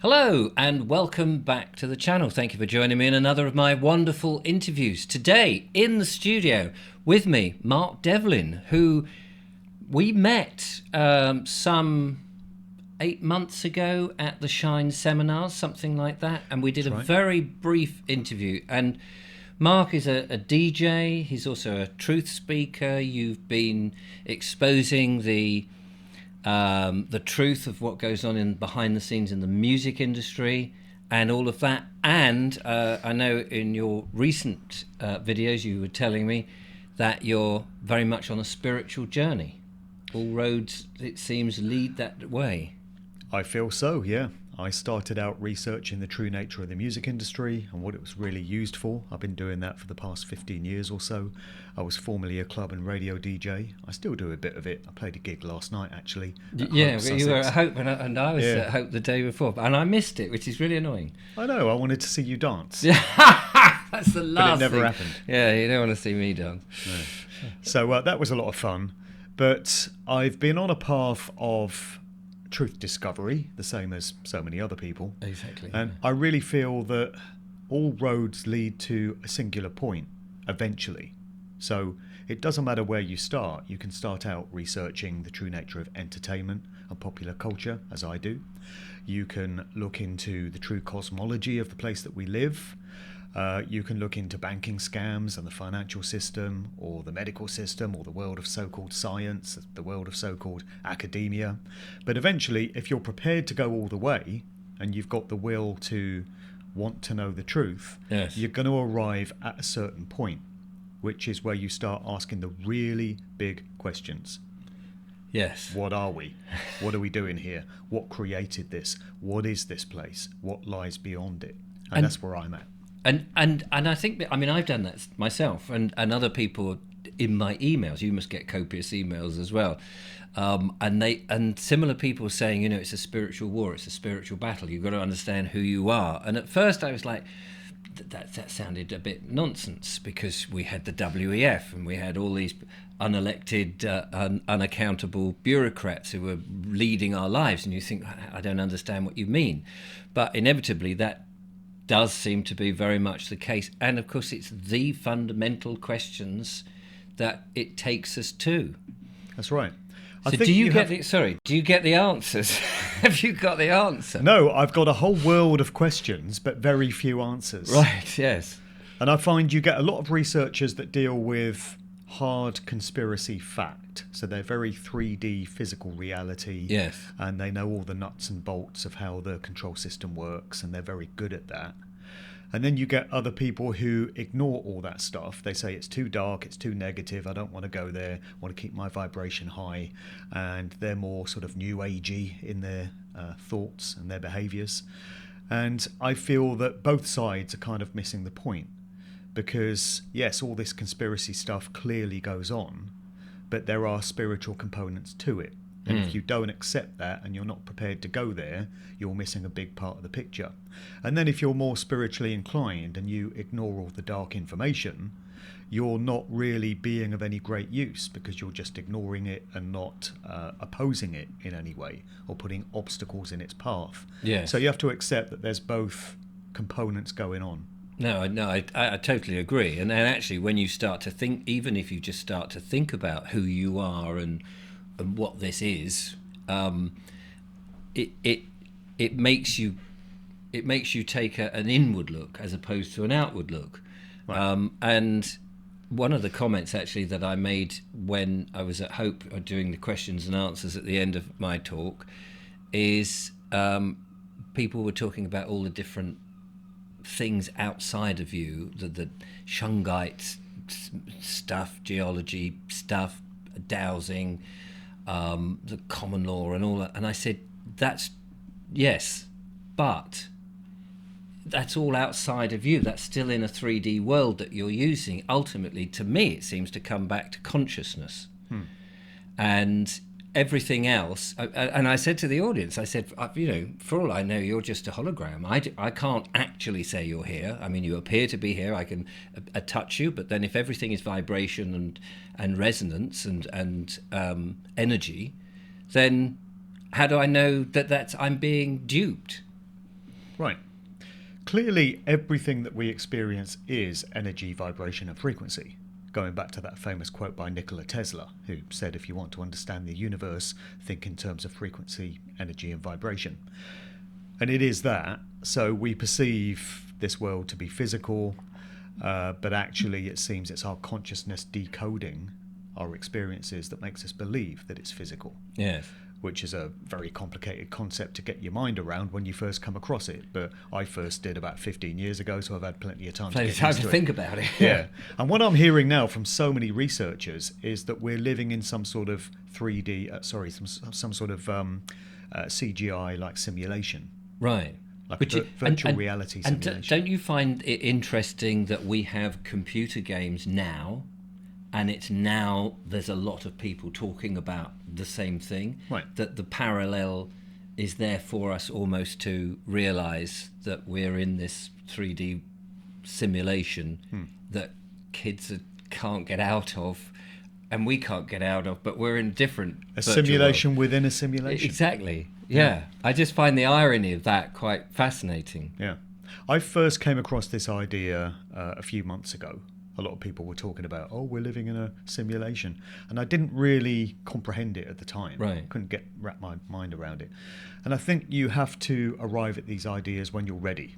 Hello and welcome back to the channel. Thank you for joining me in another of my wonderful interviews. Today in the studio with me, Mark Devlin, who we met some 8 months ago at the Shine seminars, something like that. And we did a very brief interview. And Mark is a DJ. He's also a truth speaker. You've been exposing the truth of what goes on in behind the scenes in the music industry and all of that. And I know in your recent videos you were telling me that you're very much on a spiritual journey. All roads, it seems, lead that way. I feel so, yeah. I started out researching the true nature of the music industry and what it was really used for. I've been doing that for the past 15 years or so. I was formerly a club and radio DJ. I still do a bit of it. I played a gig last night, actually. Yeah, you were at Hope and I was at Hope the day before. And I missed it, which is really annoying. I know. I wanted to see you dance. That's the last But it never thing. happened. Yeah, you don't want to see me dance. No. So that was a lot of fun. But I've been on a path of truth discovery, the same as so many other people. Exactly. And I really feel that all roads lead to a singular point eventually. So it doesn't matter where you start. You can start out researching the true nature of entertainment and popular culture, as I do. You can look into the true cosmology of the place that we live. You can look into banking scams and the financial system, or the medical system, or the world of so-called science, the world of so-called academia. But eventually, if you're prepared to go all the way, and you've got the will to want to know the truth, Yes. you're going to arrive at a certain point, which is where you start asking the really big questions. Yes. What are we? What are we doing here? What created this? What is this place? What lies beyond it? And that's where I'm at. And I think that, I mean, I've done that myself, and other people in my emails. You must get copious emails as well, and similar people saying, you know, it's a spiritual war, it's a spiritual battle. You've got to understand who you are. And at first, I was like, that sounded a bit nonsense, because we had the WEF and we had all these unelected, unaccountable bureaucrats who were leading our lives, and you think, I don't understand what you mean, but inevitably that does seem to be very much the case. And of course it's the fundamental questions that it takes us to. That's right. So do you get the answers? Have you got the answer? No, I've got a whole world of questions, but very few answers. Right, yes. And I find you get a lot of researchers that deal with hard conspiracy fact. So they're very 3D physical reality. Yes. And they know all the nuts and bolts of how the control system works, and they're very good at that. And then you get other people who ignore all that stuff. They say it's too dark, it's too negative, I don't want to go there, I want to keep my vibration high. And they're more sort of new agey in their thoughts and their behaviours. And I feel that both sides are kind of missing the point. Because, yes, all this conspiracy stuff clearly goes on, but there are spiritual components to it. And if you don't accept that and you're not prepared to go there, you're missing a big part of the picture. And then if you're more spiritually inclined and you ignore all the dark information, you're not really being of any great use, because you're just ignoring it and not opposing it in any way or putting obstacles in its path. Yes. So you have to accept that there's both components going on. No, I totally agree. And actually, when you start to think, even if you just start to think about who you are and what this is, it makes you take an inward look as opposed to an outward look. Right. And one of the comments actually that I made when I was at Hope doing the questions and answers at the end of my talk is people were talking about all the different things outside of you, the Shungite stuff, geology stuff, dowsing, the common law and all that. And I said, that's, yes, but that's all outside of you. That's still in a 3D world that you're using. Ultimately, to me, it seems to come back to consciousness. And everything else, and I said to the audience, I said, you know, for all I know, you're just a hologram. I can't actually say you're here. I mean, you appear to be here. I can touch you, but then if everything is vibration and resonance and energy, then how do I know that I'm being duped? Right. Clearly, everything that we experience is energy, vibration, and frequency. Going back to that famous quote by Nikola Tesla, who said, if you want to understand the universe, think in terms of frequency, energy, and vibration. And it is that. So we perceive this world to be physical, but actually it seems it's our consciousness decoding our experiences that makes us believe that it's physical. Yes. Which is a very complicated concept to get your mind around when you first come across it. But I first did about 15 years ago, so I've had plenty of time to think about it. Yeah. And what I'm hearing now from so many researchers is that we're living in some sort of 3D, some sort of CGI-like simulation. Right. Like virtual reality simulation. And don't you find it interesting that we have computer games now, and it's now there's a lot of people talking about the same thing, right? That the parallel is there for us almost to realise that we're in this 3D simulation that kids can't get out of, and we can't get out of, but we're in a simulation world. Within a simulation. Exactly. Yeah. I just find the irony of that quite fascinating. Yeah. I first came across this idea a few months ago. A lot of people were talking about, oh, we're living in a simulation. And I didn't really comprehend it at the time. Right. Couldn't wrap my mind around it. And I think you have to arrive at these ideas when you're ready.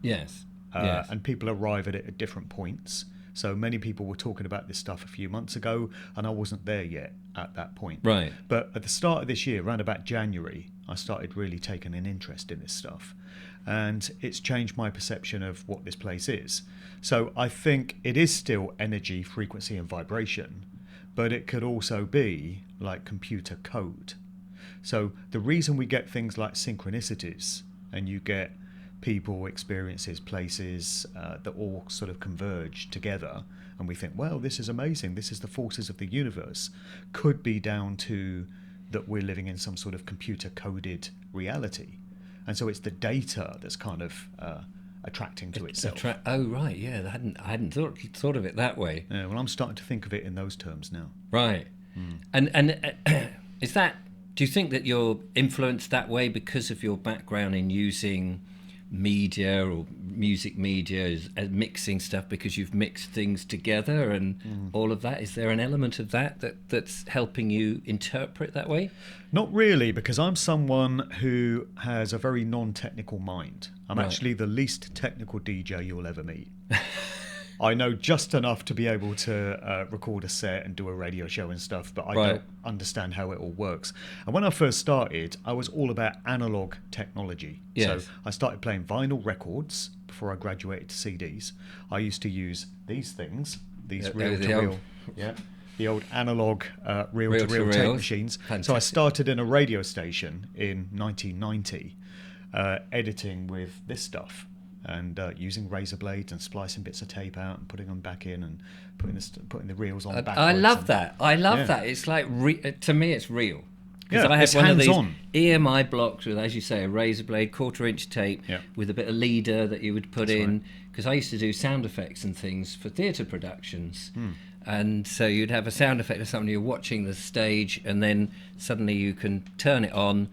Yes. Yes. And people arrive at it at different points. So many people were talking about this stuff a few months ago, and I wasn't there yet at that point. Right. But at the start of this year, around about January, I started really taking an interest in this stuff. And it's changed my perception of what this place is. So I think it is still energy, frequency, and vibration, but it could also be like computer code. So the reason we get things like synchronicities, and you get people, experiences, places that all sort of converge together, and we think, well, this is amazing, this is the forces of the universe, could be down to that we're living in some sort of computer coded reality. And so it's the data that's kind of attracting to itself. Oh, right, yeah. I hadn't thought of it that way. Yeah, well, I'm starting to think of it in those terms now. Right. And is that? Do you think that you're influenced that way because of your background in using media or music media, mixing stuff, because you've mixed things together and all of that? Is there an element of that's helping you interpret that way? Not really, because I'm someone who has a very non-technical mind. I'm actually the least technical DJ you'll ever meet. I know just enough to be able to record a set and do a radio show and stuff, but I don't understand how it all works. And when I first started, I was all about analog technology. Yes. So I started playing vinyl records before I graduated to CDs. I used to use these things, these reel-to-reel, the old analog reel-to-reel tape machines. Fantastic. So I started in a radio station in 1990, editing with this stuff. And using razor blades and splicing bits of tape out and putting them back in and putting the reels on backwards. I love that. It's like, to me, it's real. Because I had one of these EMI blocks with, as you say, a razor blade, 1/4-inch tape with a bit of leader that you would put in. Because I used to do sound effects and things for theatre productions. And so you'd have a sound effect of something, you're watching the stage, and then suddenly you can turn it on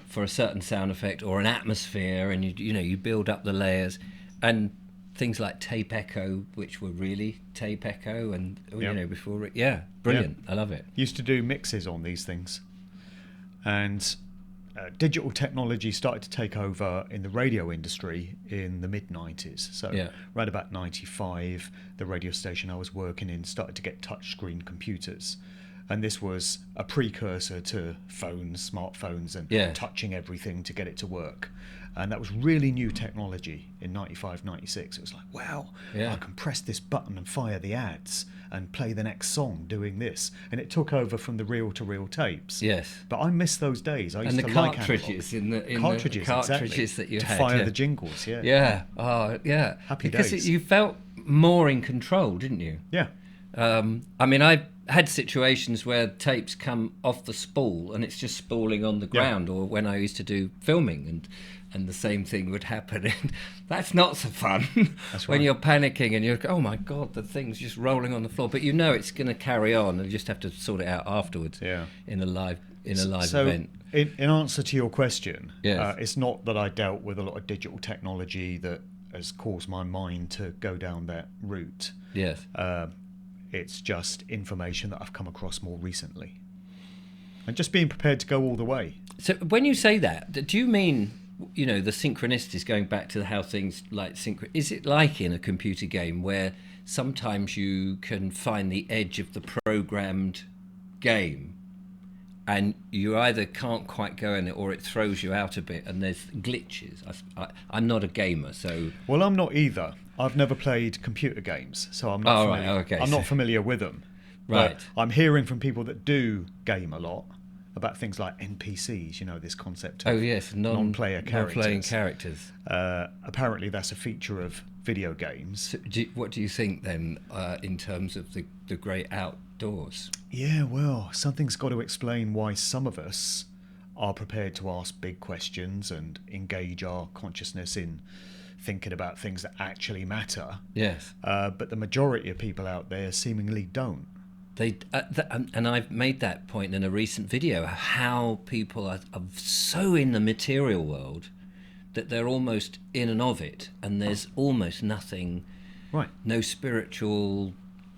for a certain sound effect or an atmosphere, and you build up the layers, and things like tape echo, which were really tape echo, and before brilliant. I love it. Used to do mixes on these things, and digital technology started to take over in the radio industry in the mid-90s. So right about 95, the radio station I was working in started to get touchscreen computers. And this was a precursor to phones, smartphones, and touching everything to get it to work. And that was really new technology in 95, 96. It was like, wow, I can press this button and fire the ads and play the next song doing this. And it took over from the reel-to-reel tapes. Yes. But I miss those days. I used to like cartridges in the cartridges exactly, that you to had. fire the jingles, Yeah. Oh, yeah. Happy because days. You felt more in control, didn't you? Yeah. I mean, I had situations where tapes come off the spool and it's just spooling on the ground, or when I used to do filming and the same thing would happen. And that's not so fun. That's when right. you're panicking and you're, oh my God, the thing's just rolling on the floor. But you know it's going to carry on, and you just have to sort it out afterwards in a live in a live so event. In answer to your question, Yes. it's not that I dealt with a lot of digital technology that has caused my mind to go down that route. Yes. It's just information that I've come across more recently. And just being prepared to go all the way. So when you say that, do you mean, you know, the synchronicities, going back to how things like is it like in a computer game where sometimes you can find the edge of the programmed game and you either can't quite go in it or it throws you out a bit and there's glitches? I'm not a gamer, so... Well, I'm not either. I've never played computer games, so I'm not familiar. Right, okay. I'm not familiar with them. Right. But I'm hearing from people that do game a lot about things like NPCs, you know, this concept of non-player characters. Non-playing characters. Apparently that's a feature of video games. So what do you think then in terms of the great outdoors? Yeah, well, something's got to explain why some of us are prepared to ask big questions and engage our consciousness in thinking about things that actually matter. Yes. But the majority of people out there seemingly don't. And I've made that point in a recent video, how people are so in the material world that they're almost in and of it, and there's almost nothing, right? No spiritual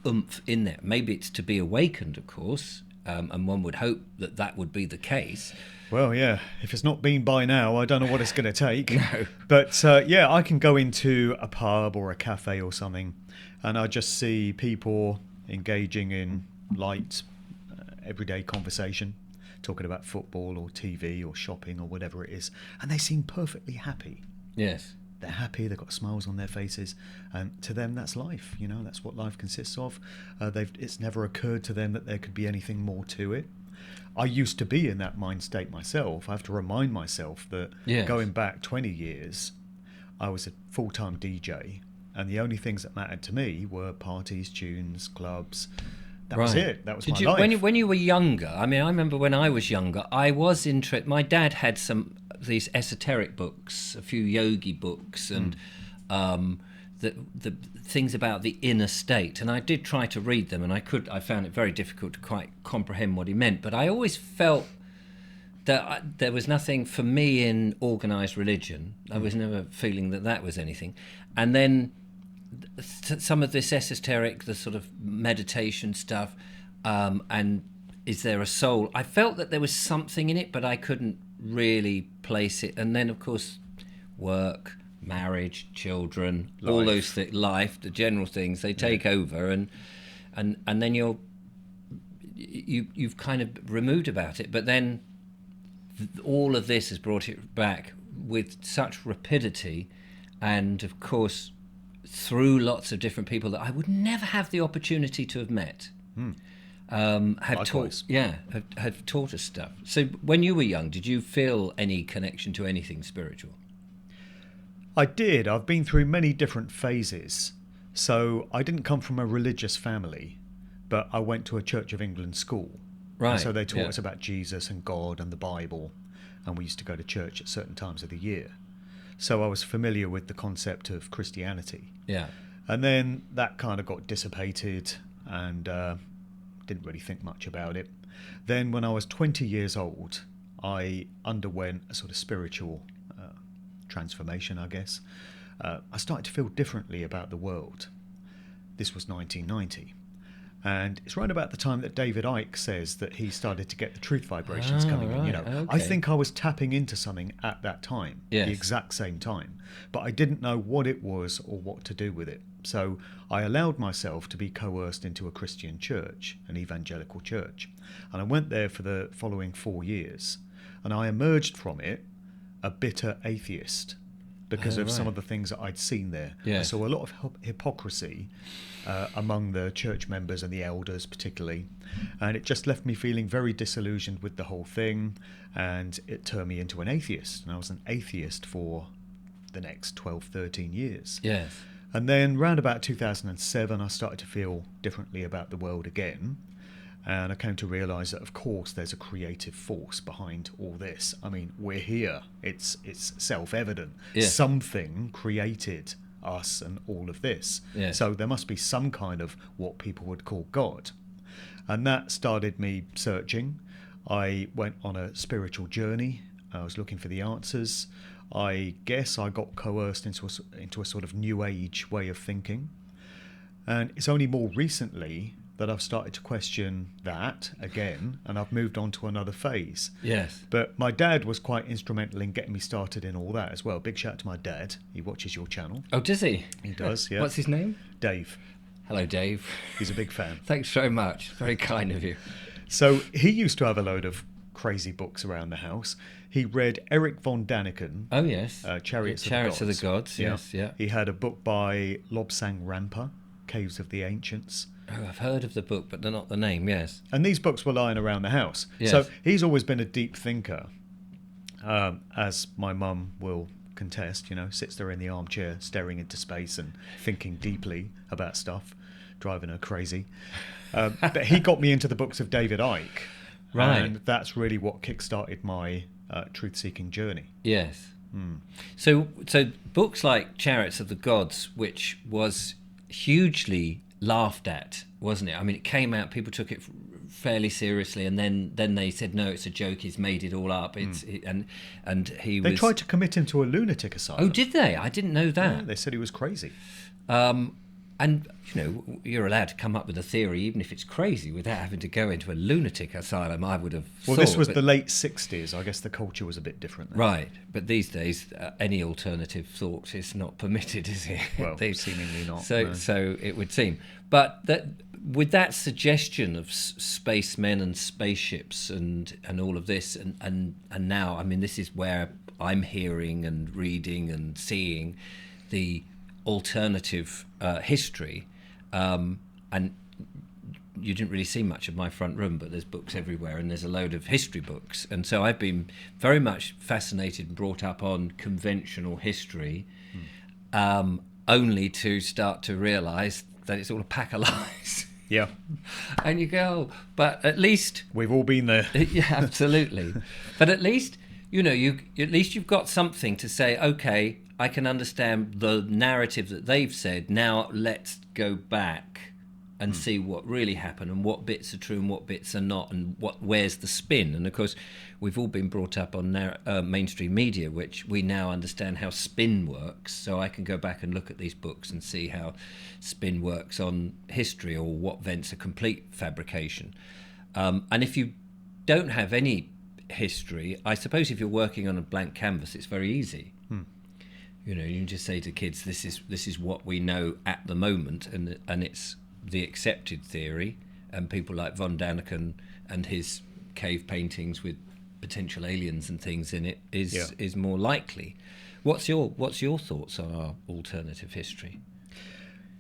oomph in there. Maybe it's to be awakened, of course, and one would hope that would be the case. Well, yeah, if it's not been by now, I don't know what it's going to take. No. But yeah, I can go into a pub or a cafe or something, and I just see people engaging in light, everyday conversation, talking about football or TV or shopping or whatever it is, and they seem perfectly happy. Yes. They're happy, they've got smiles on their faces, and to them that's life, you know, that's what life consists of. It's never occurred to them that there could be anything more to it. I used to be in that mind state myself. I have to remind myself that going back 20 years, I was a full-time DJ, and the only things that mattered to me were parties, tunes, clubs. That was it. That was my life. When you were younger, I mean, I remember when I was younger, I was interested. My dad had these esoteric books, a few yogi books, and the things about the inner state. And I did try to read them, and I found it very difficult to quite comprehend what he meant. But I always felt that there was nothing for me in organised religion. I was never feeling that was anything. And then some of this esoteric, the sort of meditation stuff, and is there a soul? I felt that there was something in it, but I couldn't really place it. And then, of course, work, marriage, children, all those things, life, the general things, they take over, and then you've kind of removed about it. But then all of this has brought it back with such rapidity, and of course through lots of different people that I would never have the opportunity to have met. Have taught us stuff. So when you were young, did you feel any connection to anything spiritual? I did. I've been through many different phases. So I didn't come from a religious family, but I went to a Church of England school. Right. And so they taught us about Jesus and God and the Bible, and we used to go to church at certain times of the year. So I was familiar with the concept of Christianity. Yeah. And then that kind of got dissipated, and didn't really think much about it. Then when I was 20 years old, I underwent a sort of spiritual transformation, I guess. I started to feel differently about the world. This was 1990. And it's right about the time that David Icke says that he started to get the truth vibrations coming in. You know, okay. I think I was tapping into something at that time, the exact same time, but I didn't know what it was or what to do with it. So I allowed myself to be coerced into a Christian church, an evangelical church, and I went there for the following 4 years, and I emerged from it a bitter atheist because of some of the things that I'd seen there. I saw a lot of hypocrisy among the church members and the elders particularly, and it just left me feeling very disillusioned with the whole thing, and it turned me into an atheist, and I was an atheist for the next 12, 13 years. Yes. And then round about 2007 I started to feel differently about the world again, and I came to realise that of course there's a creative force behind all this. I mean, we're here, it's self-evident. Something created us and all of this. So there must be some kind of what people would call God. And that started me searching. I went on a spiritual journey. I was looking for the answers. I guess I got coerced into a sort of new age way of thinking. And it's only more recently that I've started to question that again, and I've moved on to another phase. Yes. But my dad was quite instrumental in getting me started in all that as well. Big shout out to my dad. He watches your channel. Oh, does he? He does, yeah. What's his name? Dave. Hello, Dave. He's a big fan. Thanks very much. Very kind of you. So he used to have a load of crazy books around the house. He read Eric von Daniken. Oh, yes. Chariots of the Gods. Yes, yeah. He had a book by Lobsang Rampa, Caves of the Ancients. Oh, I've heard of the book, but not the name, yes. And these books were lying around the house. Yes. So he's always been a deep thinker, as my mum will contest, sits there in the armchair staring into space and thinking deeply about stuff, driving her crazy. But he got me into the books of David Icke. Right. And that's really what kick-started my truth-seeking journey. Yes. So books like Chariots of the Gods, which was hugely laughed at, wasn't it? I mean, it came out, people took it fairly seriously, and then they said, no, it's a joke, he's made it all up. And he They was... tried to commit him to a lunatic asylum. Oh, did they? I didn't know that. Yeah, they said he was crazy. And, you're allowed to come up with a theory, even if it's crazy, without having to go into a lunatic asylum, I would have thought. This was the late 60s. I guess the culture was a bit different then. Right. But these days, any alternative thought is not permitted, is it? Well, seemingly not. So it would seem. But with that suggestion of spacemen and spaceships and all of this, and now, I mean, this is where I'm hearing and reading and seeing the alternative history, and you didn't really see much of my front room, but there's books everywhere, and there's a load of history books, and so I've been very much fascinated and brought up on conventional history, only to start to realise that it's all a pack of lies. Yeah. And you go, but at least we've all been there. Yeah, absolutely. But at least you've got something to say. Okay, I can understand the narrative that they've said. Now let's go back and see what really happened and what bits are true and what bits are not, and where's the spin. And of course, we've all been brought up on mainstream media, which we now understand how spin works. So I can go back and look at these books and see how spin works on history, or what events are complete fabrication. And if you don't have any history, I suppose if you're working on a blank canvas, it's very easy. You can just say to kids, this is what we know at the moment, and it's the accepted theory, and people like von Daniken and his cave paintings with potential aliens and things in it is more likely. What's your thoughts on our alternative history?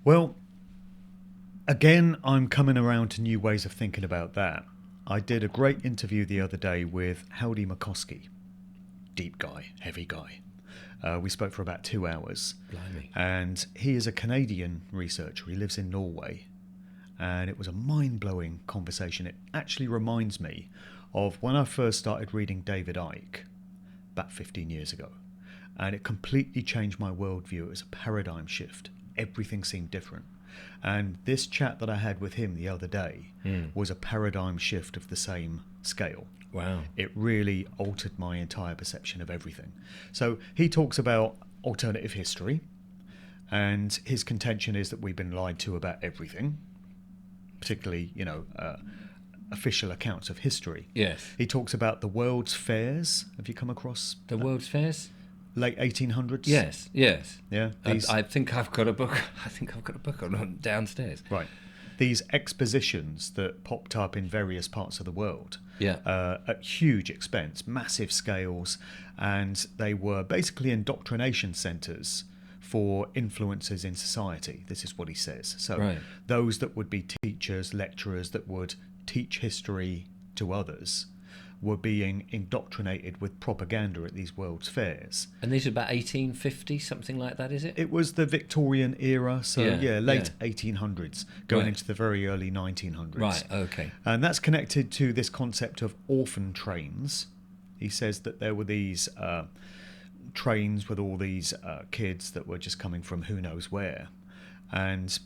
Well, again, I'm coming around to new ways of thinking about that. I did a great interview the other day with Howdy McCoskey. Deep guy, heavy guy. We spoke for about 2 hours. Blimey. And he is a Canadian researcher. He lives in Norway. And it was a mind-blowing conversation. It actually reminds me of when I first started reading David Icke about 15 years ago. And it completely changed my worldview. It was a paradigm shift. Everything seemed different. And this chat that I had with him the other day was a paradigm shift of the same scale. Wow. It really altered my entire perception of everything. So he talks about alternative history, and his contention is that we've been lied to about everything, particularly, official accounts of history. Yes. He talks about the World's Fairs. Have you come across The World's Fairs? late 1800s? Yes. Yeah. I think I've got a book. I think I've got a book on downstairs. Right. These expositions that popped up in various parts of the world. Yeah. At huge expense, massive scales, and they were basically indoctrination centres for influences in society. This is what he says. So those that would be teachers, lecturers that would teach history to others were being indoctrinated with propaganda at these World's Fairs. And these are about 1850, something like that, is it? It was the Victorian era, so late yeah. 1800s, going into the very early 1900s. Right, okay. And that's connected to this concept of orphan trains. He says that there were these trains with all these kids that were just coming from who knows where. And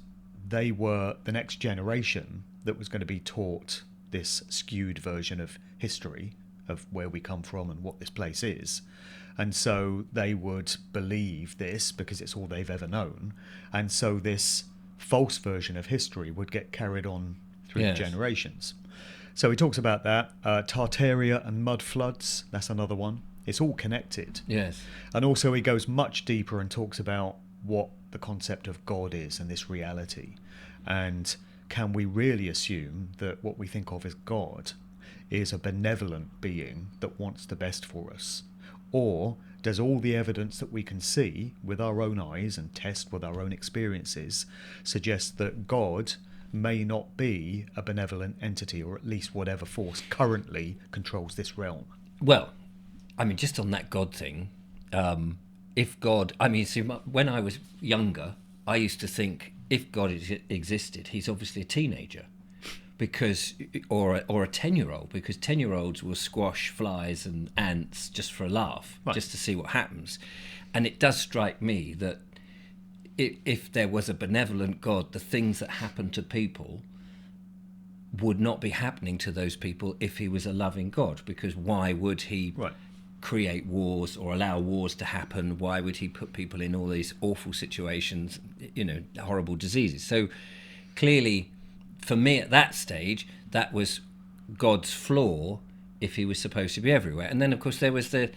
they were the next generation that was going to be taught this skewed version of history of where we come from and what this place is. And so they would believe this because it's all they've ever known. And so this false version of history would get carried on through the generations. So he talks about that. Tartaria and mud floods, that's another one. It's all connected. Yes. And also he goes much deeper and talks about what the concept of God is and this reality. And can we really assume that what we think of as God is a benevolent being that wants the best for us? Or does all the evidence that we can see with our own eyes and test with our own experiences suggest that God may not be a benevolent entity, or at least whatever force currently controls this realm? Well, I mean, just on that God thing, if God... I mean, see, when I was younger, I used to think if God existed, he's obviously a teenager. Because, or a 10-year-old, because 10-year-olds will squash flies and ants just for a laugh, just to see what happens. And it does strike me that if there was a benevolent God, the things that happen to people would not be happening to those people if he was a loving God. Because why would he create wars or allow wars to happen? Why would he put people in all these awful situations, horrible diseases? So clearly, for me at that stage, that was God's flaw if he was supposed to be everywhere. And then, of course, there was the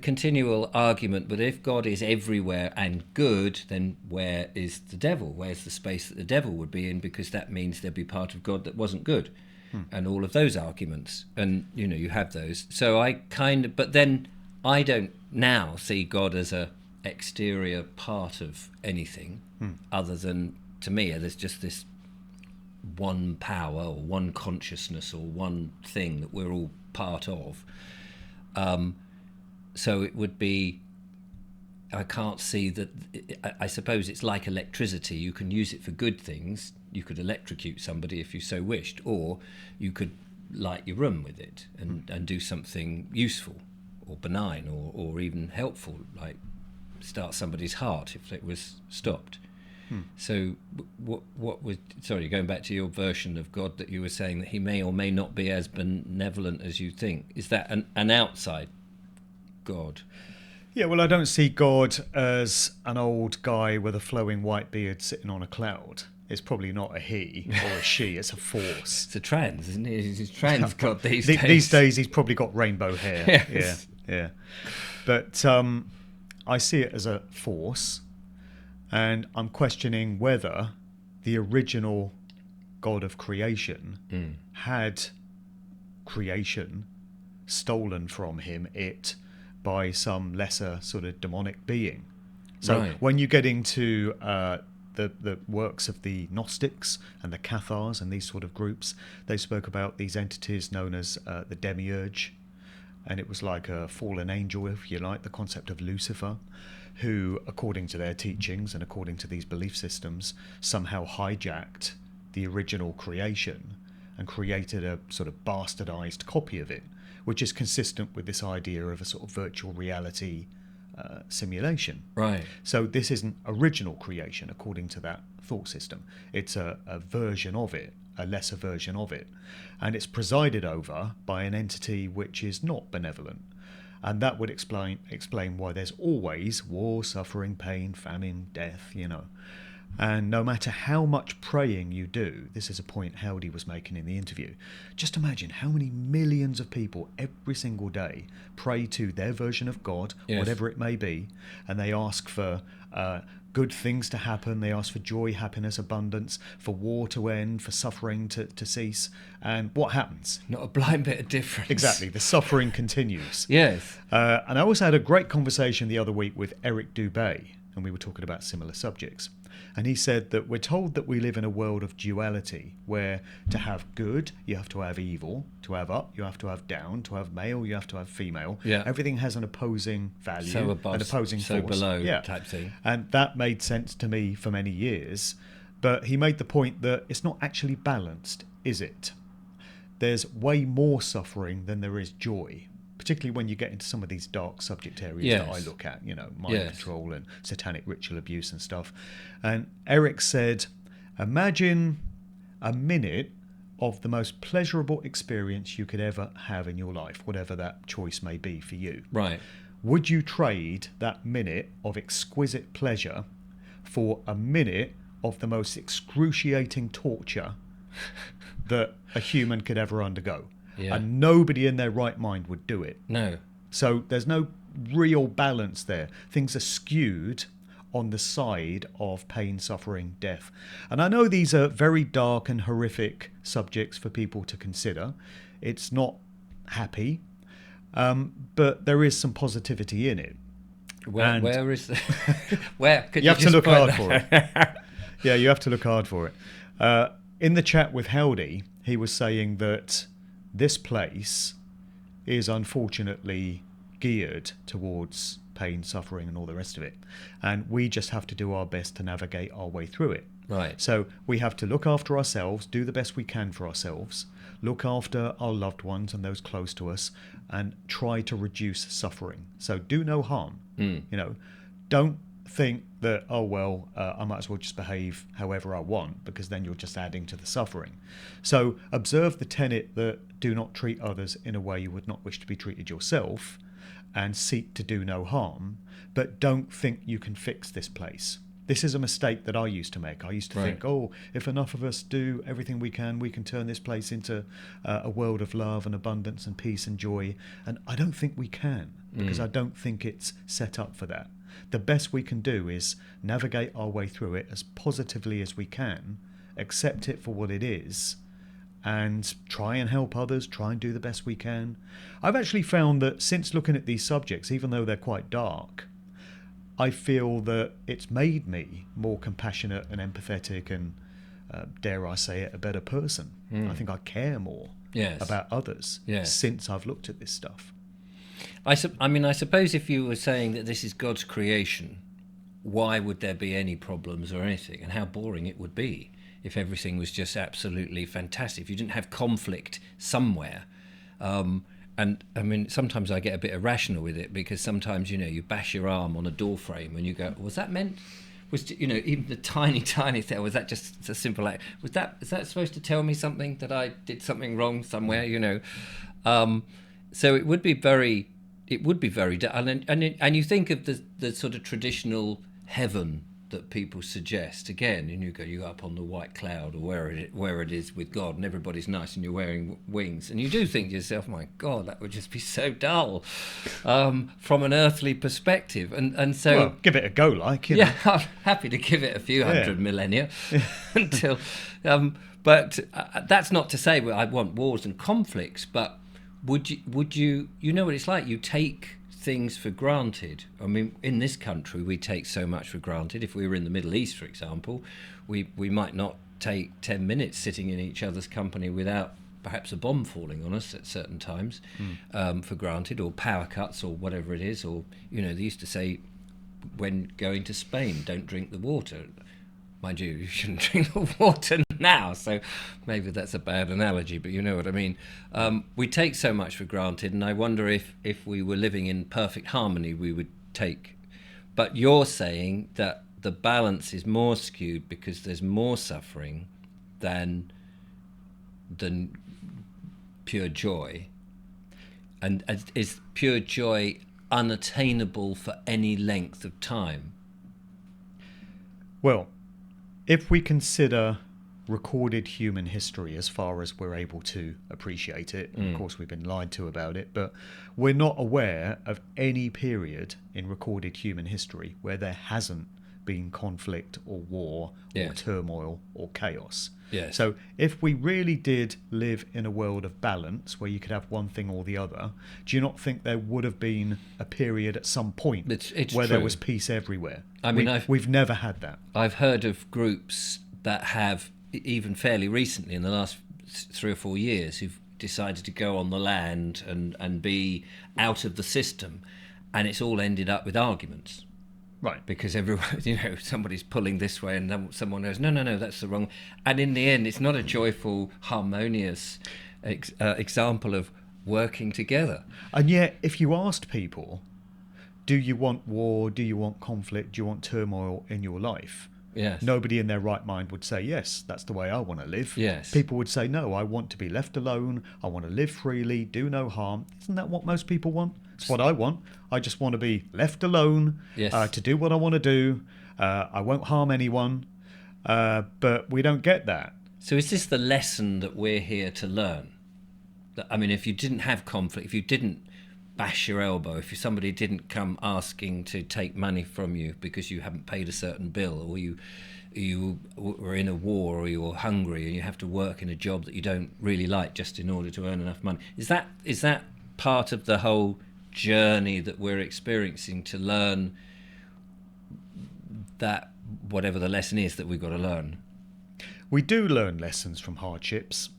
continual argument, but if God is everywhere and good, then where is the devil? Where's the space that the devil would be in? Because that means there'd be part of God that wasn't good. And all of those arguments. And, you have those. So but then I don't now see God as a exterior part of anything other than, to me, there's just this one power or one consciousness or one thing that we're all part of. So it would be, I can't see that. I suppose it's like electricity. You can use it for good things. You could electrocute somebody if you so wished, or you could light your room with it and do something useful or benign or even helpful, like start somebody's heart if it was stopped. So what was, sorry, going back to your version of God that you were saying that he may or may not be as benevolent as you think, is that an outside God? Yeah, well, I don't see God as an old guy with a flowing white beard sitting on a cloud. It's probably not a he or a she, it's a force. It's a trans, isn't it? He's a trans God these days. These days he's probably got rainbow hair. Yes. Yeah. But I see it as a force. And I'm questioning whether the original God of creation had creation stolen from him, by some lesser sort of demonic being. So when you get into the works of the Gnostics and the Cathars and these sort of groups, they spoke about these entities known as the demiurge. And it was like a fallen angel, if you like, the concept of Lucifer, who, according to their teachings and according to these belief systems, somehow hijacked the original creation and created a sort of bastardized copy of it, which is consistent with this idea of a sort of virtual reality simulation. Right. So this isn't original creation, according to that thought system. It's a version of it, a lesser version of it. And it's presided over by an entity which is not benevolent. And that would explain why there's always war, suffering, pain, famine, death, And no matter how much praying you do, this is a point Howdy was making in the interview, just imagine how many millions of people every single day pray to their version of God, whatever it may be, and they ask for good things to happen, they ask for joy, happiness, abundance, for war to end, for suffering to cease. And what happens? Not a blind bit of difference. Exactly, the suffering continues. Yes. And I also had a great conversation the other week with Eric Dubay, and we were talking about similar subjects. And he said that we're told that we live in a world of duality, where to have good, you have to have evil, to have up, you have to have down, to have male, you have to have female. Yeah. Everything has an opposing value, an opposing force. So below type thing. And that made sense to me for many years. But he made the point that it's not actually balanced, is it? There's way more suffering than there is joy, particularly when you get into some of these dark subject areas that I look at, mind control and satanic ritual abuse and stuff. And Eric said, imagine a minute of the most pleasurable experience you could ever have in your life, whatever that choice may be for you. Right. Would you trade that minute of exquisite pleasure for a minute of the most excruciating torture that a human could ever undergo? Yeah. And nobody in their right mind would do it. No. So there's no real balance there. Things are skewed on the side of pain, suffering, death. And I know these are very dark and horrific subjects for people to consider. It's not happy, but there is some positivity in it. Where is the... Where? Could You have to look hard that? for it. Yeah, you have to look hard for it. In the chat with Heldy, he was saying that this place is unfortunately geared towards pain, suffering, and all the rest of it. And we just have to do our best to navigate our way through it. Right. So we have to look after ourselves, do the best we can for ourselves, look after our loved ones and those close to us, and try to reduce suffering. So do no harm. You know, don't think that, oh, well, I might as well just behave however I want, because then you're just adding to the suffering. So observe the tenet that do not treat others in a way you would not wish to be treated yourself, and seek to do no harm, but don't think you can fix this place. This is a mistake that I used to make. I used to think, oh, if enough of us do everything we can turn this place into a world of love and abundance and peace and joy. And I don't think we can, because I don't think it's set up for that. The best we can do is navigate our way through it as positively as we can, accept it for what it is, and try and help others, try and do the best we can. I've actually found that since looking at these subjects, even though they're quite dark, I feel that it's made me more compassionate and empathetic and, dare I say it, a better person. I think I care more about others since I've looked at this stuff. I suppose if you were saying that this is God's creation, why would there be any problems or anything? And how boring it would be if everything was just absolutely fantastic, if you didn't have conflict somewhere. And I mean, sometimes I get a bit irrational with it, because sometimes, you know, you bash your arm on a door frame and you go, was that meant? Was, you know, even the tiny thing, was that just a simple act? Is that supposed to tell me something, that I did something wrong somewhere, you know? So it would be very, and you think of the sort of traditional heaven that people suggest, again, and you go up on the white cloud, or where it is with God, and everybody's nice and you're wearing wings, and you do think to yourself, my God, that would just be so dull from an earthly perspective. And so, well, give it a go, you know. I'm happy to give it a few hundred millennia until but that's not to say I want wars and conflicts, but would you know what it's like, you take things for granted. I mean, in this country we take so much for granted. If we were in the Middle East, for example, we might not take 10 minutes sitting in each other's company without perhaps a bomb falling on us at certain times for granted, or power cuts, or whatever it is. Or, you know, they used to say when going to Spain, don't drink the water. Mind you shouldn't drink the water now, so maybe that's a bad analogy, but you know what I mean. We take so much for granted, and I wonder if we were living in perfect harmony, we would take. But you're saying that the balance is more skewed because there's more suffering than pure joy. And is pure joy unattainable for any length of time? Well, if we consider recorded human history as far as we're able to appreciate it, and of course we've been lied to about it, but we're not aware of any period in recorded human history where there hasn't been conflict or war or turmoil or chaos. Yes. So if we really did live in a world of balance where you could have one thing or the other, do you not think there would have been a period at some point where there was peace everywhere? I mean, we've never had that. I've heard of groups that have, even fairly recently, in the last 3 or 4 years, who've decided to go on the land and be out of the system, and it's all ended up with arguments. Right. Because everyone, you know, somebody's pulling this way and then someone goes, no, that's the wrong. And in the end, it's not a joyful, harmonious example of working together. And yet, if you asked people, do you want war, do you want conflict, do you want turmoil in your life? Yes. Nobody in their right mind would say, yes, that's the way I want to live. Yes. People would say, no, I want to be left alone. I want to live freely, do no harm. Isn't that what most people want? It's what I want. I just want to be left alone, Yes. to do what I want to do. I won't harm anyone. But we don't get that. So is this the lesson that we're here to learn? I mean, if you didn't have conflict, if you didn't bash your elbow, if somebody didn't come asking to take money from you because you haven't paid a certain bill, or you were in a war, or you were hungry and you have to work in a job that you don't really like just in order to earn enough money, is that part of the whole journey that we're experiencing to learn that whatever the lesson is that we've got to learn? We do learn lessons from hardships,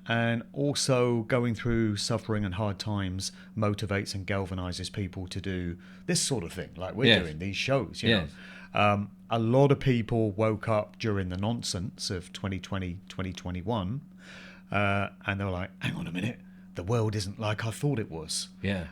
and also going through suffering and hard times motivates and galvanizes people to do this sort of thing, like we're doing these shows. You know, a lot of people woke up during the nonsense of 2020, 2021, and they were like, "Hang on a minute, the world isn't like I thought it was." Yeah.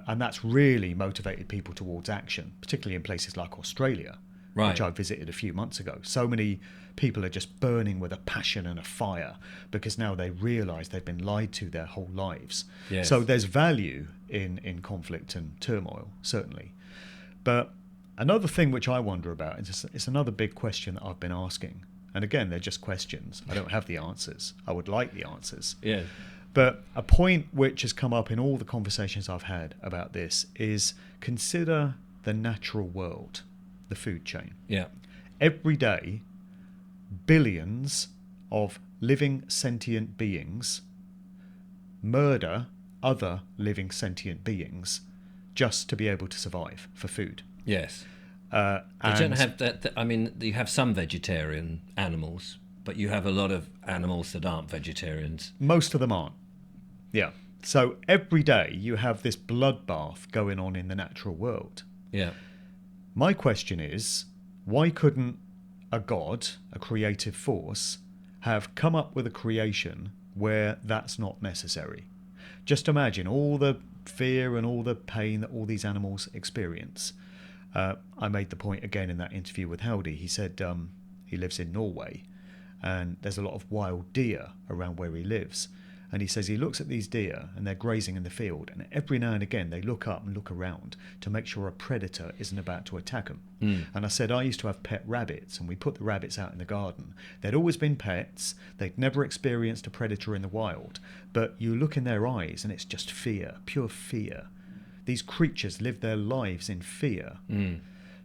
And that's really motivated people towards action, particularly in places like Australia, which I visited a few months ago. So many people are just burning with a passion and a fire because now they realise they've been lied to their whole lives. Yes. So there's value in conflict and turmoil, certainly. But another thing which I wonder about, it's another big question that I've been asking. And again, they're just questions. I don't have the answers. I would like the answers. Yeah. But a point which has come up in all the conversations I've had about this is consider the natural world, the food chain. Yeah. Every day, billions of living sentient beings murder other living sentient beings just to be able to survive for food. Yes. And You don't have that. I mean, you have some vegetarian animals, but you have a lot of animals that aren't vegetarians. most of them aren't. Yeah. So every day you have this bloodbath going on in the natural world. Yeah. My question is, why couldn't a god, a creative force, have come up with a creation where that's not necessary? Just imagine all the fear and all the pain that all these animals experience. I made the point again in that interview with Howdy. He said he lives in Norway and there's a lot of wild deer around where he lives. And he says he looks at these deer and they're grazing in the field, and every now and again they look up and look around to make sure a predator isn't about to attack them. And I said I used to have pet rabbits, and we put the rabbits out in the garden. They'd always been pets, they'd never experienced a predator in the wild, but you look in their eyes and it's just fear, pure fear. These creatures live their lives in fear.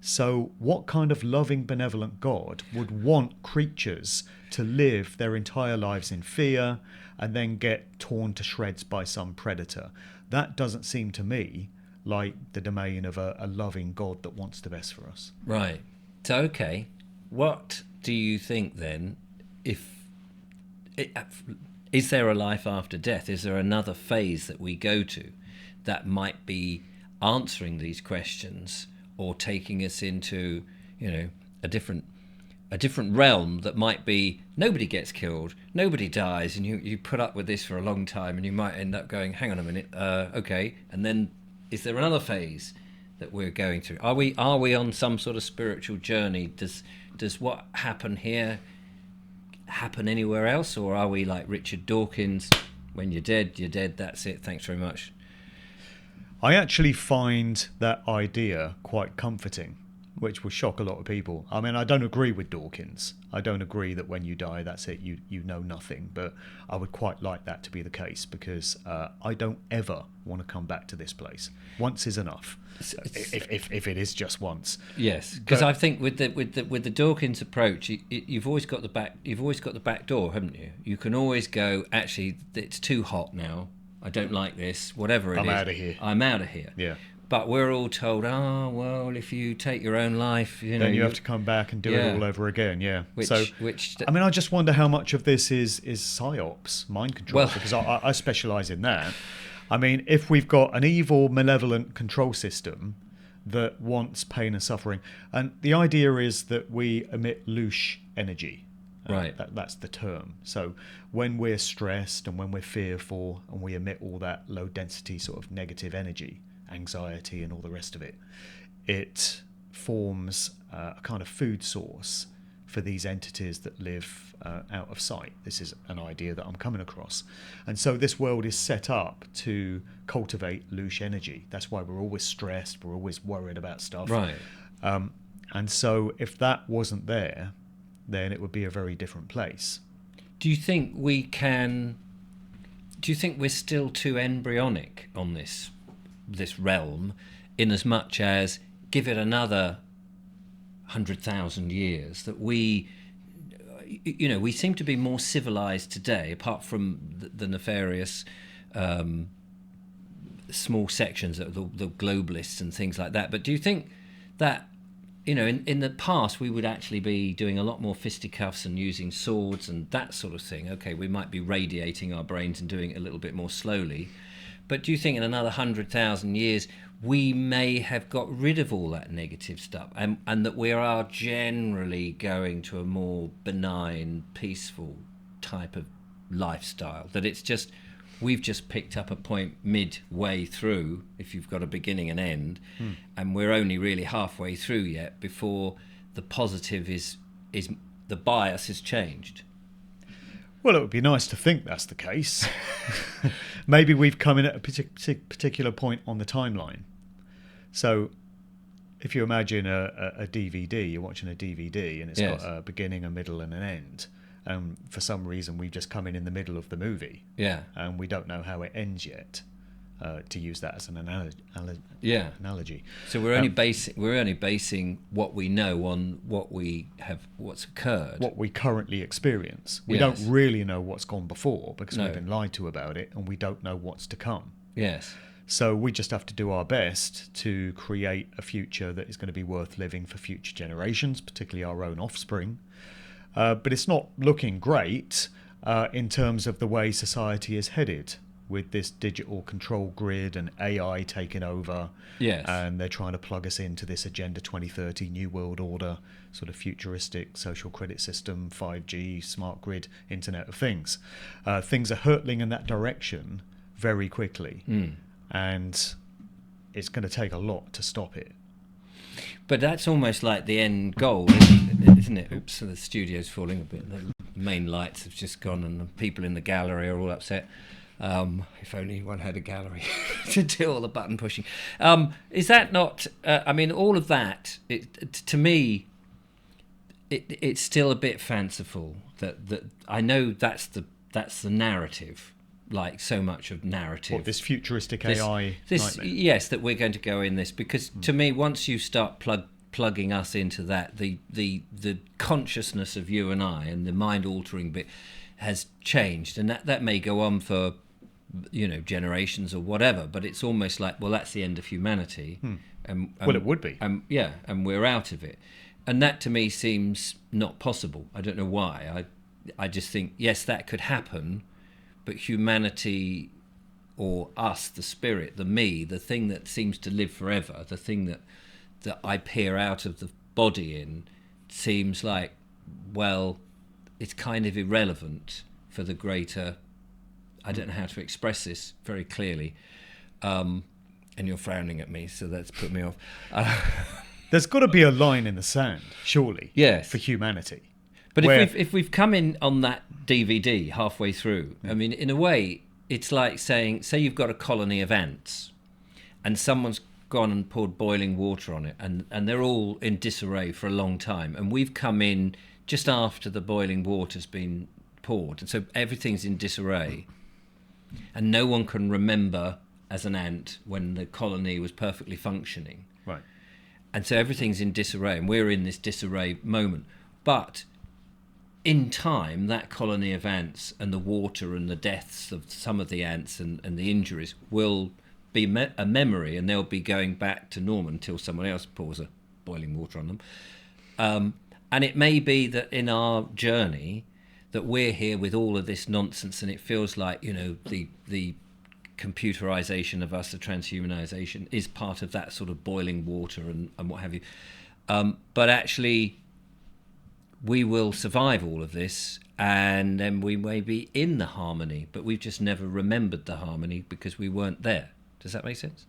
So what kind of loving, benevolent God would want creatures to live their entire lives in fear and then get torn to shreds by some predator? That doesn't seem to me like the domain of a loving God that wants the best for us. Right. So, okay, what do you think then? Is there a life after death? Is there another phase that we go to that might be answering these questions, or taking us into, a different realm that might be nobody gets killed, nobody dies, and you put up with this for a long time, and you might end up going, hang on a minute, okay, and then is there another phase that we're going through? Are we on some sort of spiritual journey? Does what happen here happen anywhere else, or are we like Richard Dawkins, when you're dead, that's it, thanks very much? I actually find that idea quite comforting, which will shock a lot of people. I mean, I don't agree with Dawkins. I don't agree that when you die, that's it, you know nothing. But I would quite like that to be the case, because I don't ever want to come back to this place. Once is enough, if it is just once. Yes, because I think with the Dawkins approach, you've always got the back door, haven't you? You can always go, actually, it's too hot now. I don't like this, whatever it is. I'm out of here. Yeah. But we're all told, well, if you take your own life, then you have to come back and do it all over again. Yeah. Which I mean, I just wonder how much of this is psyops, mind control, because I specialise in that. I mean, if we've got an evil, malevolent control system that wants pain and suffering, and the idea is that we emit louche energy. Right. That's the term. So when we're stressed and when we're fearful and we emit all that low density sort of negative energy, anxiety and all the rest of it, it forms a kind of food source for these entities that live out of sight. This is an idea that I'm coming across. And so this world is set up to cultivate loose energy. That's why we're always stressed, we're always worried about stuff. Right. And so if that wasn't there, then it would be a very different place. Do you think we're still too embryonic on this realm, in as much as give it another 100,000 years, that we seem to be more civilized today, apart from the nefarious small sections of the globalists and things like that. But do you think that, in the past we would actually be doing a lot more fisticuffs and using swords and that sort of thing? Okay, we might be radiating our brains and doing it a little bit more slowly. But do you think in another 100,000 years we may have got rid of all that negative stuff, and that we are generally going to a more benign, peaceful type of lifestyle? That it's just, we've just picked up a point midway through, if you've got a beginning and end, and we're only really halfway through yet before the positive is the bias has changed. Well, it would be nice to think that's the case. Maybe we've come in at a particular point on the timeline. So if you imagine a DVD, you're watching a DVD and it's got a beginning, a middle and an end. And for some reason, we've just come in the middle of the movie. Yeah. And we don't know how it ends yet, to use that as an analogy. So we're only basing what we know on what's occurred. What we currently experience. We don't really know what's gone before because we've been lied to about it, and we don't know what's to come. Yes. So we just have to do our best to create a future that is going to be worth living for future generations, particularly our own offspring. But it's not looking great in terms of the way society is headed, with this digital control grid and AI taking over. Yes. And they're trying to plug us into this Agenda 2030 New World Order, sort of futuristic social credit system, 5G, smart grid, Internet of Things. Things are hurtling in that direction very quickly. And it's going to take a lot to stop it. But that's almost like the end goal, isn't it? Oops, so the studio's falling a bit. The main lights have just gone and the people in the gallery are all upset. If only one had a gallery to do all the button pushing. Is that not... all of that, to me, it's still a bit fanciful. That I know that's the narrative, like so much of narrative. What, this futuristic AI nightmare? Yes, that we're going to go in this. Because to me, once you start plugging us into that, the consciousness of you and I and the mind-altering bit has changed. And that may go on for... generations or whatever, but it's almost like, well, that's the end of humanity. Well, it would be. And we're out of it. And that to me seems not possible. I don't know why. I just think, yes, that could happen, but humanity, or us, the spirit, the me, the thing that seems to live forever, the thing that I peer out of the body in, seems like, well, it's kind of irrelevant for the greater... I don't know how to express this very clearly. And you're frowning at me, so that's put me off. There's got to be a line in the sand, surely, yes, for humanity. But if we've come in on that DVD halfway through, I mean, in a way, it's like saying, say you've got a colony of ants, and someone's gone and poured boiling water on it, and they're all in disarray for a long time, and we've come in just after the boiling water's been poured, and so everything's in disarray. And no one can remember as an ant when the colony was perfectly functioning. Right. And so everything's in disarray, and we're in this disarray moment. But in time, that colony of ants and the water and the deaths of some of the ants and the injuries will be a memory, and they'll be going back to normal until someone else pours a boiling water on them. And it may be that in our journey... that we're here with all of this nonsense, and it feels like, the computerization of us, the transhumanization, is part of that sort of boiling water and what have you. But actually, we will survive all of this, and then we may be in the harmony, but we've just never remembered the harmony because we weren't there. Does that make sense?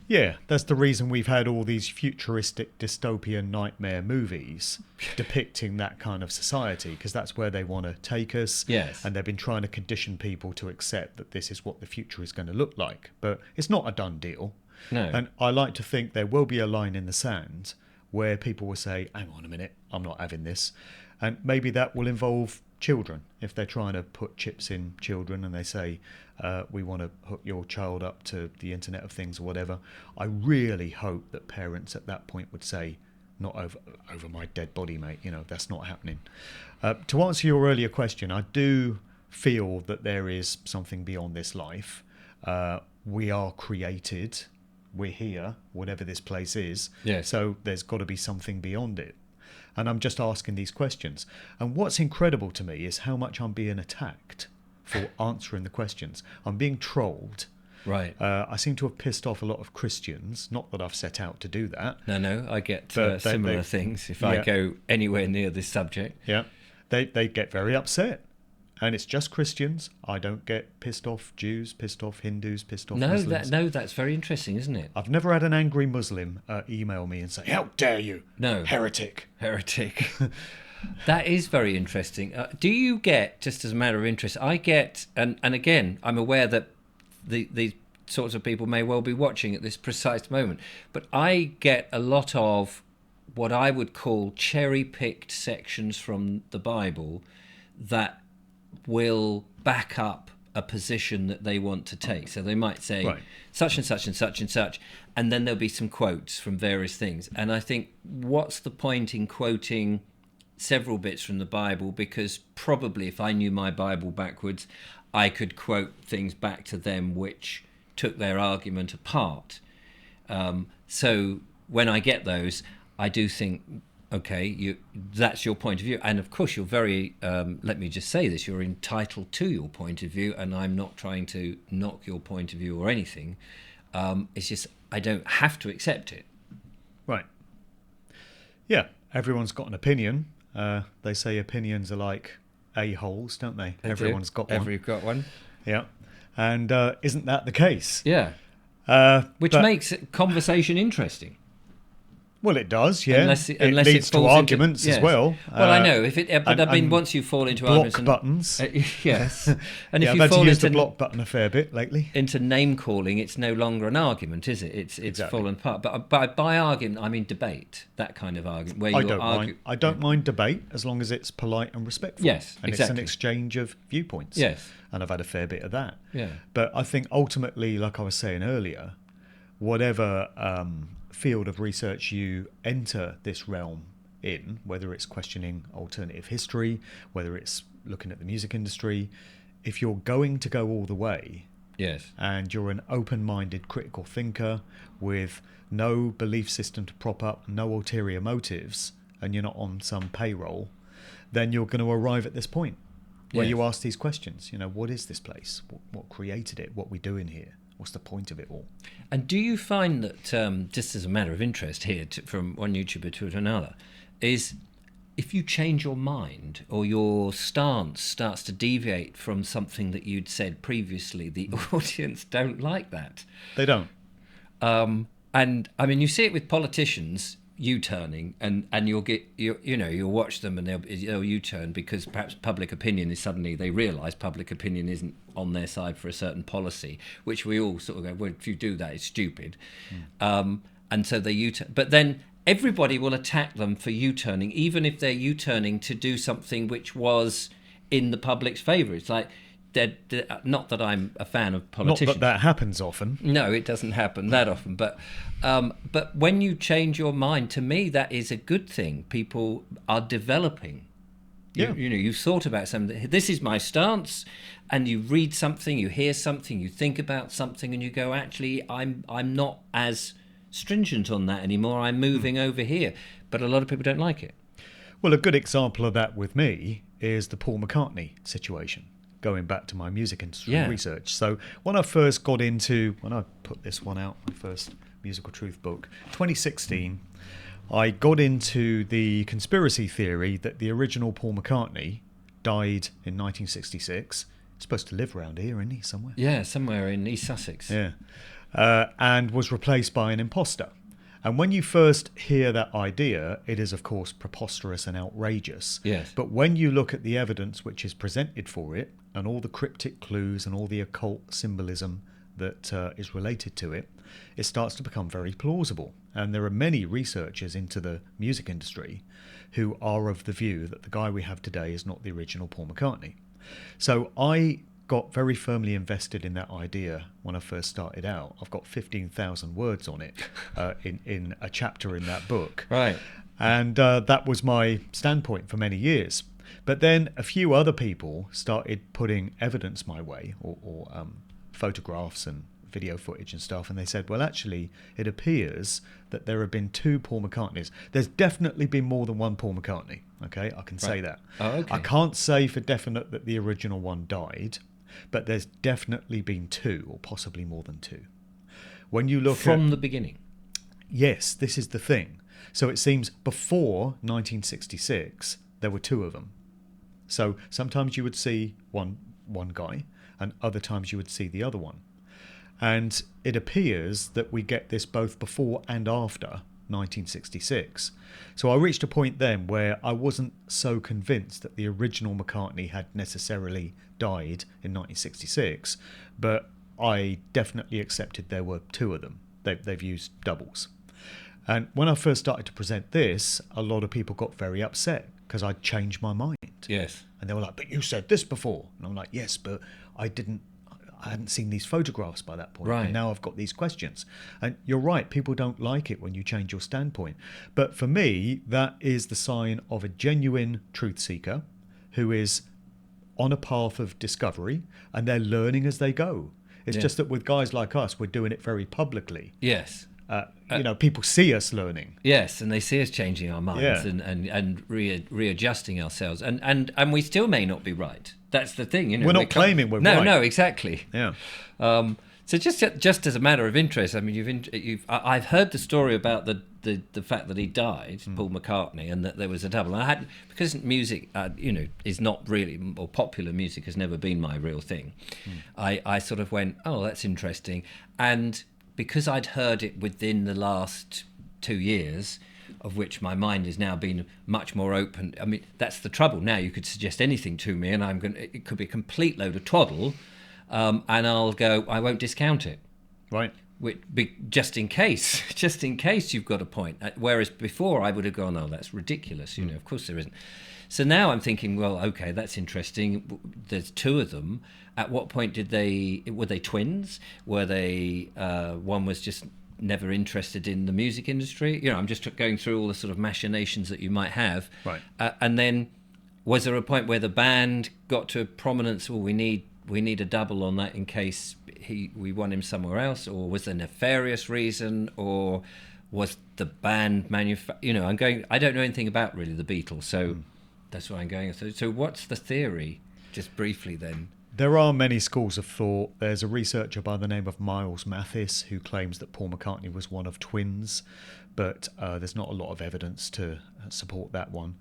Yeah, that's the reason we've had all these futuristic dystopian nightmare movies depicting that kind of society, because that's where they want to take us. Yes. And they've been trying to condition people to accept that this is what the future is going to look like. But it's not a done deal. No. And I like to think there will be a line in the sand where people will say, hang on a minute, I'm not having this. And maybe that will involve children. If they're trying to put chips in children and they say, we want to hook your child up to the Internet of Things or whatever, I really hope that parents at that point would say, not over my dead body, mate, that's not happening. To answer your earlier question, I do feel that there is something beyond this life. We are created, we're here, whatever this place is. Yes. So there's got to be something beyond it. And I'm just asking these questions. And what's incredible to me is how much I'm being attacked for answering the questions. I'm being trolled. Right. I seem to have pissed off a lot of Christians. Not that I've set out to do that. No, I get But similar things if I go anywhere near this subject. Yeah. They get very upset. And it's just Christians. I don't get pissed off Jews, pissed off Hindus, pissed off Muslims. That's very interesting, isn't it? I've never had an angry Muslim email me and say, how dare you? No. Heretic. That is very interesting. Do you get, just as a matter of interest, I get, and again, I'm aware that these sorts of people may well be watching at this precise moment, but I get a lot of what I would call cherry-picked sections from the Bible that will back up a position that they want to take. So they might say such and such and such and such, and then there'll be some quotes from various things. And I think, what's the point in quoting several bits from the Bible? Because probably if I knew my Bible backwards, I could quote things back to them which took their argument apart. So when I get those, I do think, okay, that's your point of view. And of course, you're very, let me just say this, you're entitled to your point of view, and I'm not trying to knock your point of view or anything. It's just, I don't have to accept it. Right. Yeah, everyone's got an opinion. They say opinions are like a-holes, don't they? Everyone's got one. Everyone's got one. Yeah. And isn't that the case? Yeah. Which makes conversation interesting. Well, it does, yeah. Unless it falls leads to arguments into, as well. Well, I know. But I mean, once you fall into block arguments... buttons. Yes. And Yeah, if you I've had fall to use the into block button a fair bit lately. into name-calling, it's no longer an argument, is it? It's Exactly. fallen apart. But by argument, I mean debate, that kind of argument, where I you don't argue... mind. I don't mind debate as long as it's polite and respectful. Yes, and exactly. it's an exchange of viewpoints. Yes. And I've had a fair bit of that. Yeah. But I think ultimately, like I was saying earlier, whatever field of research you enter this realm in, whether it's questioning alternative history, whether it's looking at the music industry, if you're going to go all the way, Yes. and you're an open-minded critical thinker with no belief system to prop up, no ulterior motives, and you're not on some payroll, then you're going to arrive at this point where you ask these questions. What is this place? What created it? What are we doing here? What's the point of it all? And do you find that, just as a matter of interest here, from one YouTuber to another, is if you change your mind or your stance starts to deviate from something that you'd said previously, the audience don't like that. They don't. And I mean, you see it with politicians U-turning, and you'll watch them and they'll U-turn because perhaps public opinion is suddenly, they realise public opinion isn't on their side for a certain policy, which we all sort of go, well, if you do that, it's stupid. And so they U-turn. But then everybody will attack them for U-turning, even if they're U-turning to do something which was in the public's favour. It's like, not that I'm a fan of politicians. Not that happens often. No, it doesn't happen that often. But when you change your mind, to me, that is a good thing. People are developing. Yeah. You've thought about something. This is my stance, and you read something, you hear something, you think about something, and you go, actually, I'm not as stringent on that anymore. I'm moving over here. But a lot of people don't like it. Well, a good example of that with me is the Paul McCartney situation, going back to my music industry research. So when I first got into, when I put this one out, my first Musical Truth book, 2016, I got into the conspiracy theory that the original Paul McCartney died in 1966, supposed to live around here, isn't he, somewhere? Yeah, somewhere in East Sussex. Yeah. And was replaced by an imposter. And when you first hear that idea, it is, of course, preposterous and outrageous. Yes. But when you look at the evidence which is presented for it, and all the cryptic clues and all the occult symbolism that is related to it, it starts to become very plausible. And there are many researchers into the music industry who are of the view that the guy we have today is not the original Paul McCartney. So I got very firmly invested in that idea when I first started out. I've got 15,000 words on it in a chapter in that book. Right. And that was my standpoint for many years. But then a few other people started putting evidence my way, or photographs and video footage and stuff, and they said, well, actually, it appears that there have been 2 Paul McCartneys. There's definitely been more than one Paul McCartney, okay? I can say that. Oh, okay. I can't say for definite that the original one died, but there's definitely been 2, or possibly more than 2. When you look From the beginning? Yes, this is the thing. So it seems before 1966, there were 2 of them. So sometimes you would see one guy, and other times you would see the other one. And it appears that we get this both before and after 1966. So I reached a point then where I wasn't so convinced that the original McCartney had necessarily died in 1966, but I definitely accepted there were 2 of them. They've used doubles. And when I first started to present this, a lot of people got very upset because I'd changed my mind. Yes. And they were like, but you said this before. And I'm like, yes, but I hadn't seen these photographs by that point. Right. And now I've got these questions. And you're right, people don't like it when you change your standpoint. But for me, that is the sign of a genuine truth seeker who is on a path of discovery, and they're learning as they go. It's just that with guys like us, we're doing it very publicly. Yes. People see us learning. Yes, and they see us changing our minds Yeah. and readjusting ourselves, and we still may not be right. That's the thing, you know. We're not claiming we're right. right. No, exactly. Yeah. So just as a matter of interest, I mean, I've heard the story about the fact that he died, Paul McCartney, and that there was a double. I had, because music, is not really, or popular music has never been my real thing. I sort of went, oh, that's interesting, and because I'd heard it within the last 2 years, of which my mind has now been much more open. I mean, that's the trouble. Now you could suggest anything to me, and it could be a complete load of twaddle, and I'll go, I won't discount it. Right. Just in case you've got a point. Whereas before I would have gone, oh, that's ridiculous. You know, of course there isn't. So now I'm thinking, well, okay, that's interesting. There's 2 of them. At what point were they twins? Were they, one was just never interested in the music industry? You know, I'm just going through all the sort of machinations that you might have. Right. And then was there a point where the band got to prominence? Well, we need a double on that in case we want him somewhere else, or was there a nefarious reason, or was the band I don't know anything about really the Beatles, so that's what I'm going. So what's the theory, just briefly then? There are many schools of thought. There's a researcher by the name of Miles Mathis who claims that Paul McCartney was one of twins, but there's not a lot of evidence to support that one.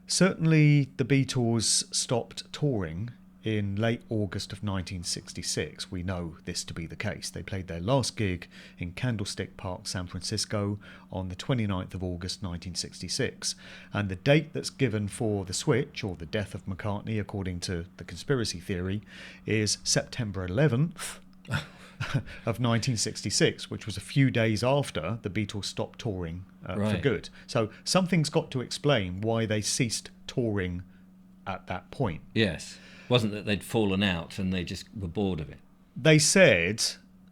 Certainly the Beatles stopped touring in late August of 1966. We know this to be the case. They played their last gig in Candlestick Park, San Francisco on the 29th of August 1966. And the date that's given for the switch, or the death of McCartney, according to the conspiracy theory, is September 11th of 1966, which was a few days after the Beatles stopped touring for good. So something's got to explain why they ceased touring at that point. Yes. Wasn't that they'd fallen out and they just were bored of it? They said,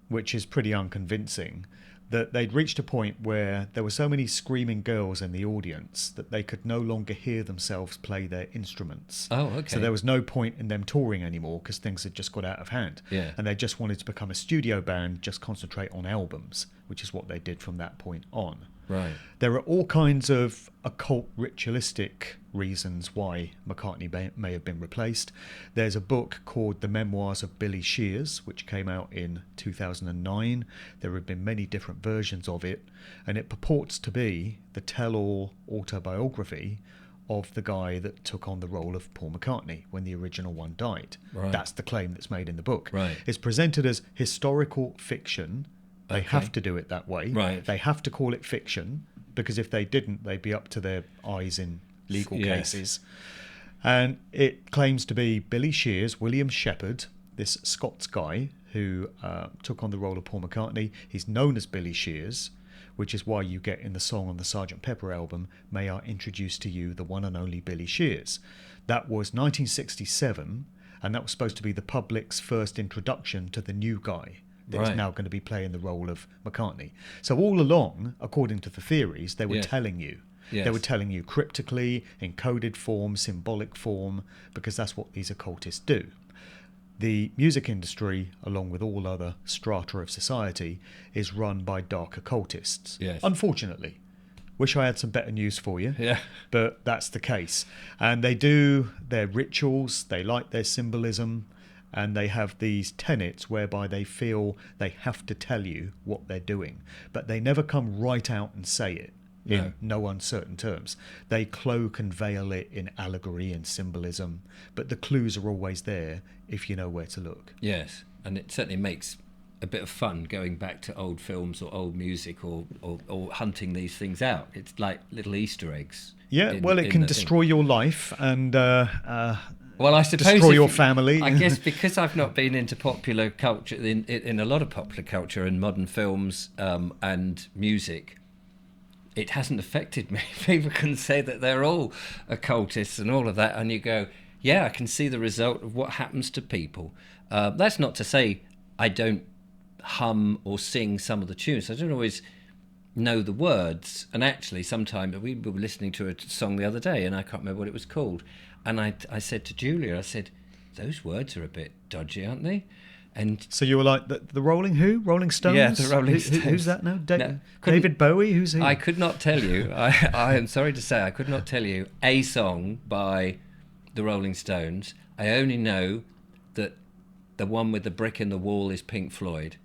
which is pretty unconvincing, that they'd reached a point where there were so many screaming girls in the audience that they could no longer hear themselves play their instruments. Oh, okay. So there was no point in them touring anymore because things had just got out of hand. Yeah. And they just wanted to become a studio band, just concentrate on albums, which is what they did from that point on. Right. There are all kinds of occult ritualistic reasons why McCartney may have been replaced. There's a book called The Memoirs of Billy Shears, which came out in 2009. There have been many different versions of it, and it purports to be the tell-all autobiography of the guy that took on the role of Paul McCartney when the original one died. Right. That's the claim that's made in the book. Right. It's presented as historical fiction. They have to do it that way. Right. They have to call it fiction, because if they didn't, they'd be up to their eyes in legal cases. And it claims to be Billy Shears, William Shepherd, this Scots guy who took on the role of Paul McCartney. He's known as Billy Shears, which is why you get in the song on the Sgt. Pepper album, "May I Introduce to You the One and Only Billy Shears." That was 1967, and that was supposed to be the public's first introduction to the new guy that is now going to be playing the role of McCartney. So all along, according to the theories, they were telling you. Yes. They were telling you cryptically, in coded form, symbolic form, because that's what these occultists do. The music industry, along with all other strata of society, is run by dark occultists. Yes. Unfortunately. Wish I had some better news for you. Yeah. But that's the case. And they do their rituals, they like their symbolism, and they have these tenets whereby they feel they have to tell you what they're doing. But they never come right out and say it in no uncertain terms. They cloak and veil it in allegory and symbolism, but the clues are always there if you know where to look. Yes, and it certainly makes a bit of fun going back to old films or old music or hunting these things out. It's like little Easter eggs. Yeah, it can destroy your life and well, I suppose destroy your family. I guess because I've not been into popular culture, in a lot of popular culture and modern films and music, it hasn't affected me. People can say that they're all occultists and all of that, and you go, yeah, I can see the result of what happens to people. That's not to say I don't hum or sing some of the tunes. I don't always know the words, and actually sometimes we were listening to a song the other day and I can't remember what it was called, and I said to Julia, I said, those words are a bit dodgy, aren't they? And so you were like, the Rolling Stones? Yeah, the Rolling Stones. Who's that now? David Bowie? Who's he? I could not tell you. I am sorry to say I could not tell you a song by the Rolling Stones. I only know that the one with the brick in the wall is Pink Floyd.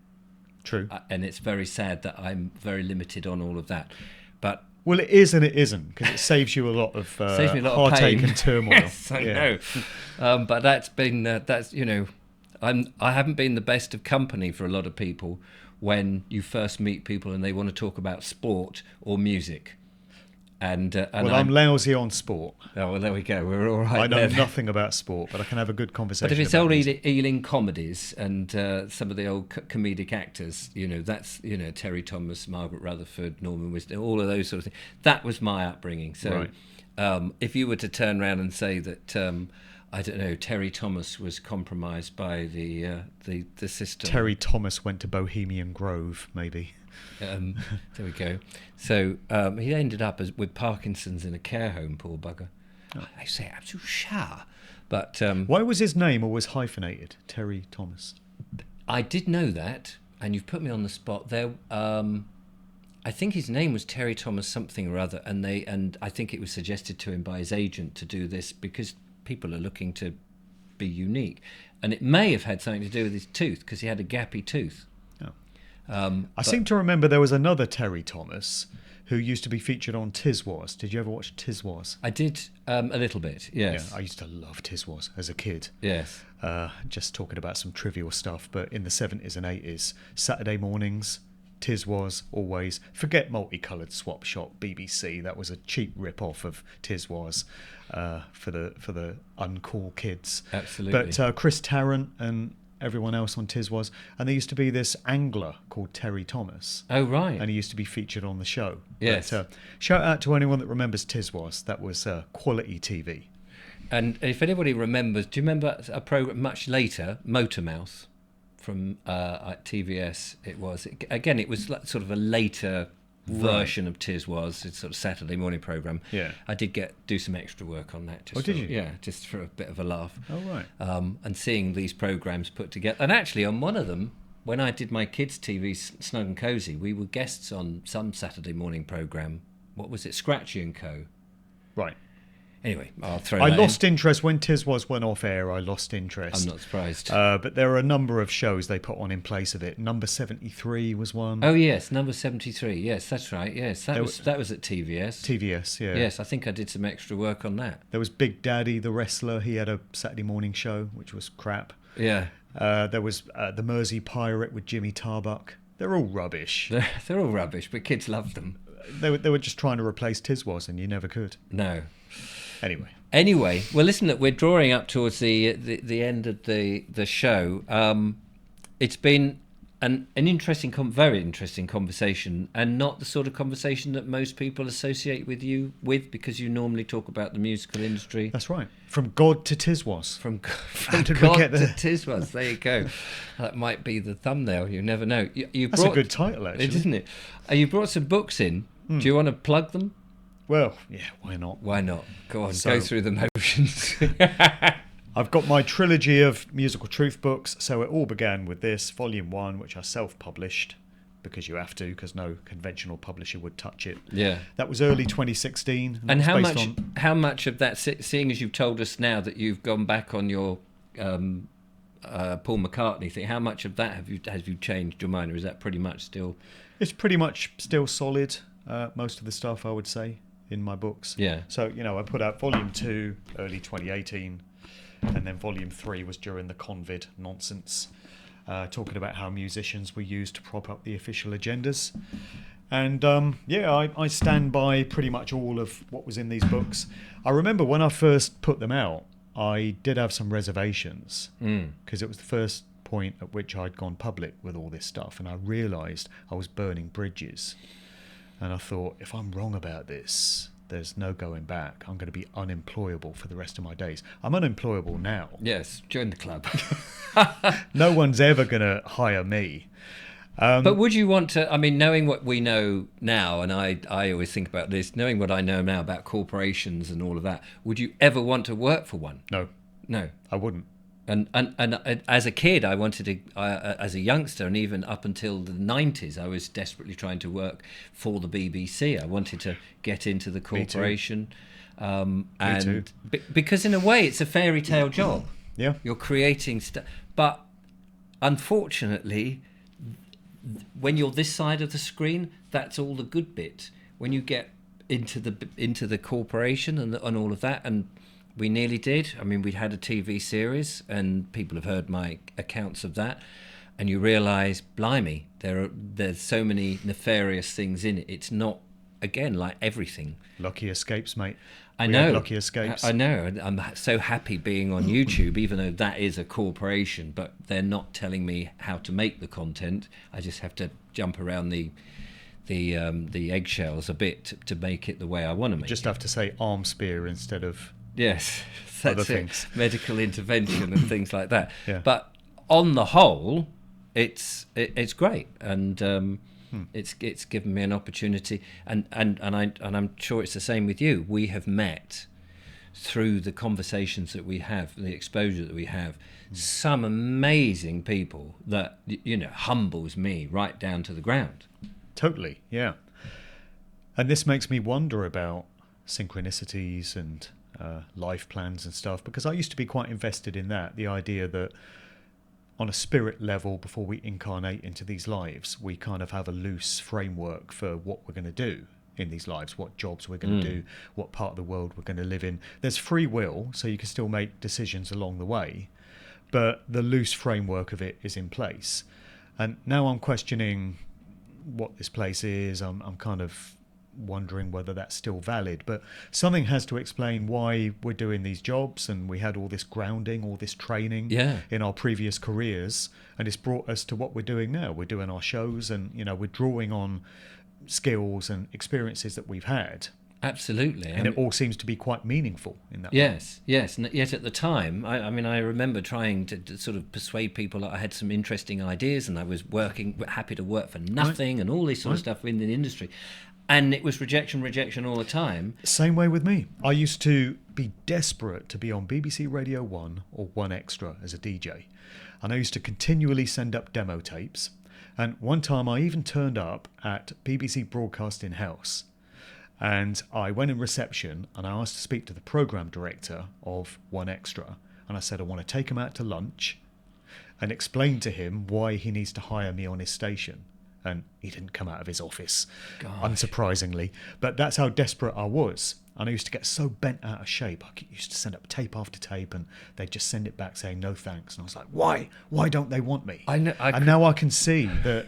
True. And it's very sad that I'm very limited on all of that. But well, it is and it isn't, because it saves you a lot of heartache and turmoil. Yes, I know. But that's been I haven't been the best of company for a lot of people when you first meet people and they want to talk about sport or music. And I'm lousy on sport. Oh, well, there we go. We're all right. I know nothing about sport, but I can have a good conversation. But if it's old Ealing comedies and some of the old comedic actors, that's Terry Thomas, Margaret Rutherford, Norman Wisdom, all of those sort of things. That was my upbringing. So, if you were to turn around and say that, I don't know, Terry Thomas was compromised by the system. Terry Thomas went to Bohemian Grove, maybe. There we go. So he ended up with Parkinson's in a care home, poor bugger. Oh. I say absolute shower. But why was his name always hyphenated, Terry Thomas? I did know that, and you've put me on the spot there. I think his name was Terry Thomas something or other, and I think it was suggested to him by his agent to do this because people are looking to be unique, and it may have had something to do with his tooth because he had a gappy tooth. I seem to remember there was another Terry Thomas who used to be featured on Tiswas. Did you ever watch Tiswas? I did a little bit, yes. Yeah, I used to love Tiswas as a kid. Yes. Just talking about some trivial stuff, but in the 70s and 80s, Saturday mornings, Tiswas, always. Forget Multicoloured Swap Shop, BBC. That was a cheap rip-off of Tiswas for the uncool kids. Absolutely. But Chris Tarrant and everyone else on Tiswas, and there used to be this angler called Terry Thomas. Oh, right. And he used to be featured on the show. Yes. But, shout out to anyone that remembers Tiswas. That was quality TV. And if anybody remembers, do you remember a program much later, Motormouth, from TVS? It was like sort of a later version of Tiswas. It's sort of Saturday morning program. Yeah. I did do some extra work on that. Did you? Yeah, just for a bit of a laugh. Oh, right. And seeing these programs put together. And actually, on one of them, when I did my kids' TV, Snug and Cozy, we were guests on some Saturday morning program. What was it? Scratchy and Co. Right. Anyway, I'll throw I that lost in. interest when Tiswas went off air. I lost interest. I'm not surprised. But there are a number of shows they put on in place of it. Number 73 was one. Oh yes, number 73. Yes, that's right. Yes, that was at TVS. TVS, yeah. Yes, I think I did some extra work on that. There was Big Daddy, the wrestler. He had a Saturday morning show, which was crap. Yeah. There was the Mersey Pirate with Jimmy Tarbuck. They're all rubbish. They're all rubbish, but kids loved them. They were just trying to replace Tiswas, and you never could. No. Anyway, well, listen, look, we're drawing up towards the end of the show. It's been an interesting, very interesting conversation, and not the sort of conversation that most people associate with you with, because you normally talk about the musical industry. That's right. From God to Tiswas. From did we God get to there? Tiswas. There you go. That might be the thumbnail. You never know. That's a good title, actually. Isn't it? You brought some books in. Do you want to plug them? Well, yeah, why not? Why not? Go on, go through the motions. I've got my trilogy of musical truth books. So it all began with this, Volume 1, which I self-published, because you have to, because no conventional publisher would touch it. Yeah. That was early 2016. And how much of that, seeing as you've told us now that you've gone back on your Paul McCartney thing, how much of that have you changed your mind, or is that pretty much still? It's pretty much still solid, most of the stuff, I would say, in my books. Yeah. So, I put out Volume 2 early 2018, and then Volume 3 was during the COVID nonsense, talking about how musicians were used to prop up the official agendas. And, I stand by pretty much all of what was in these books. I remember when I first put them out, I did have some reservations, because it was the first point at which I'd gone public with all this stuff, and I realised I was burning bridges. And I thought, if I'm wrong about this, there's no going back. I'm going to be unemployable for the rest of my days. I'm unemployable now. Yes, join the club. No one's ever going to hire me. But would you want to, knowing what we know now, and I always think about this, knowing what I know now about corporations and all of that, would you ever want to work for one? No, I wouldn't. And as a kid, I wanted to, as a youngster, and even up until the 90s, I was desperately trying to work for the BBC. I wanted to get into the corporation. Me too. Because in a way, it's a fairy tale job. Yeah. You're creating stuff. But unfortunately, when you're this side of the screen, that's all the good bit. When you get into the corporation and all of that, and we nearly did. We'd had a TV series, and people have heard my accounts of that, and you realise, blimey, there's so many nefarious things in it. It's not, again, like everything. Lucky escapes, mate. I We know. had lucky escapes. I know. I'm so happy being on YouTube, even though that is a corporation, but they're not telling me how to make the content. I just have to jump around the eggshells a bit to make it the way I want to make it. Just have to say arm spear instead of... Yes, other that's it. things. Medical intervention and things like that. Yeah. But on the whole, it's great, and it's given me an opportunity, and I'm sure it's the same with you. We have met through the conversations that we have, the exposure that we have, some amazing people that humbles me right down to the ground. Totally, yeah. And this makes me wonder about synchronicities and life plans and stuff, because I used to be quite invested in that, the idea that on a spirit level, before we incarnate into these lives, we kind of have a loose framework for what we're going to do in these lives, what jobs we're going to do, what part of the world we're going to live in. There's free will, so you can still make decisions along the way, but the loose framework of it is in place. And now I'm questioning what this place is. I'm kind of wondering whether that's still valid, but something has to explain why we're doing these jobs, and we had all this grounding, all this training in our previous careers, and it's brought us to what we're doing now. We're doing our shows, and we're drawing on skills and experiences that we've had. Absolutely. And it all seems to be quite meaningful in that way. Yes. And yet at the time, I remember trying to sort of persuade people that I had some interesting ideas, and I was happy to work for nothing, and all this sort of stuff in the industry. And it was rejection all the time. Same way with me. I used to be desperate to be on BBC Radio 1 or 1 Extra as a DJ. And I used to continually send up demo tapes. And one time I even turned up at BBC Broadcasting House. And I went in reception and I asked to speak to the program director of One Extra. And I said, I want to take him out to lunch and explain to him why he needs to hire me on his station. And he didn't come out of his office, unsurprisingly. But that's how desperate I was. And I used to get so bent out of shape. I used to send up tape after tape and they'd just send it back saying no thanks. And I was like, why? Why don't they want me? Now I can see that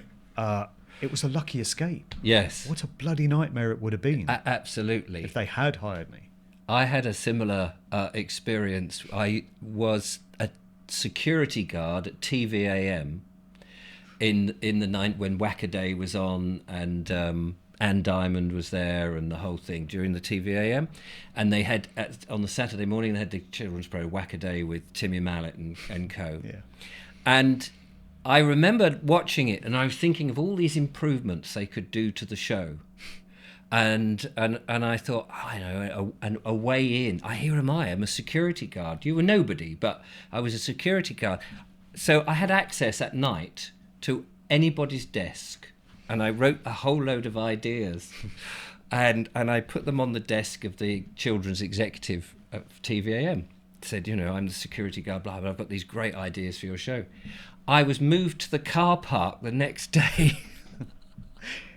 it was a lucky escape. Yes. What a bloody nightmare it would have been. Absolutely. If they had hired me. I had a similar experience. I was a security guard at TVAM in the night when Wackaday was on, and Anne Diamond was there and the whole thing during the TVAM. And they had, on the Saturday morning, they had the children's program Wackaday with Timmy Mallet and co. Yeah. And I remember watching it and I was thinking of all these improvements they could do to the show. And I thought, I know, a way in. Here am I. I'm a security guard. You were nobody, but I was a security guard. So I had access at night to anybody's desk, and I wrote a whole load of ideas, and I put them on the desk of the children's executive of TVAM. Said, I'm the security guard, blah, blah, I've got these great ideas for your show. I was moved to the car park the next day.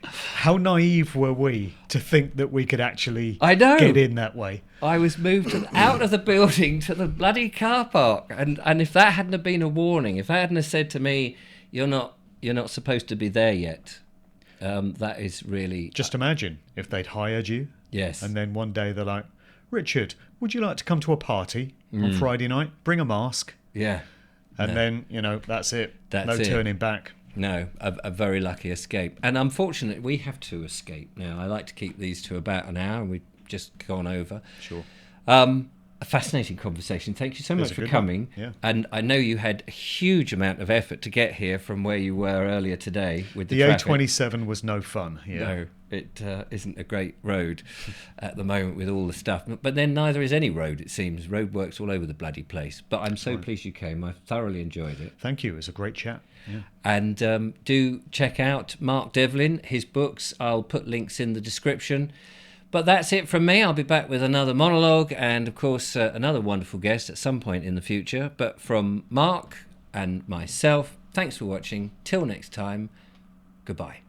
How naive were we to think that we could actually get in that way? I was moved out of the building to the bloody car park, and if that hadn't have been a warning, if they hadn't have said to me, you're not supposed to be there yet, that is really... Just imagine if they'd hired you. Yes. And then one day they're like, Richard, would you like to come to a party on Friday night? Bring a mask. Yeah. And then, that's it. No turning back. No, a very lucky escape. And unfortunately, we have to escape now. I like to keep these to about an hour, and we've just gone over. Sure. A fascinating conversation. Thank you so much for coming. Yeah. And I know you had a huge amount of effort to get here from where you were earlier today with the traffic. A27 was no fun. Yeah. No, it isn't a great road at the moment with all the stuff. But then neither is any road, it seems. Road works all over the bloody place. But I'm so pleased you came. I thoroughly enjoyed it. Thank you. It was a great chat. Yeah. And do check out Mark Devlin, his books. I'll put links in the description. But that's it from me. I'll be back with another monologue and, of course, another wonderful guest at some point in the future. But from Mark and myself, thanks for watching. Till next time, goodbye.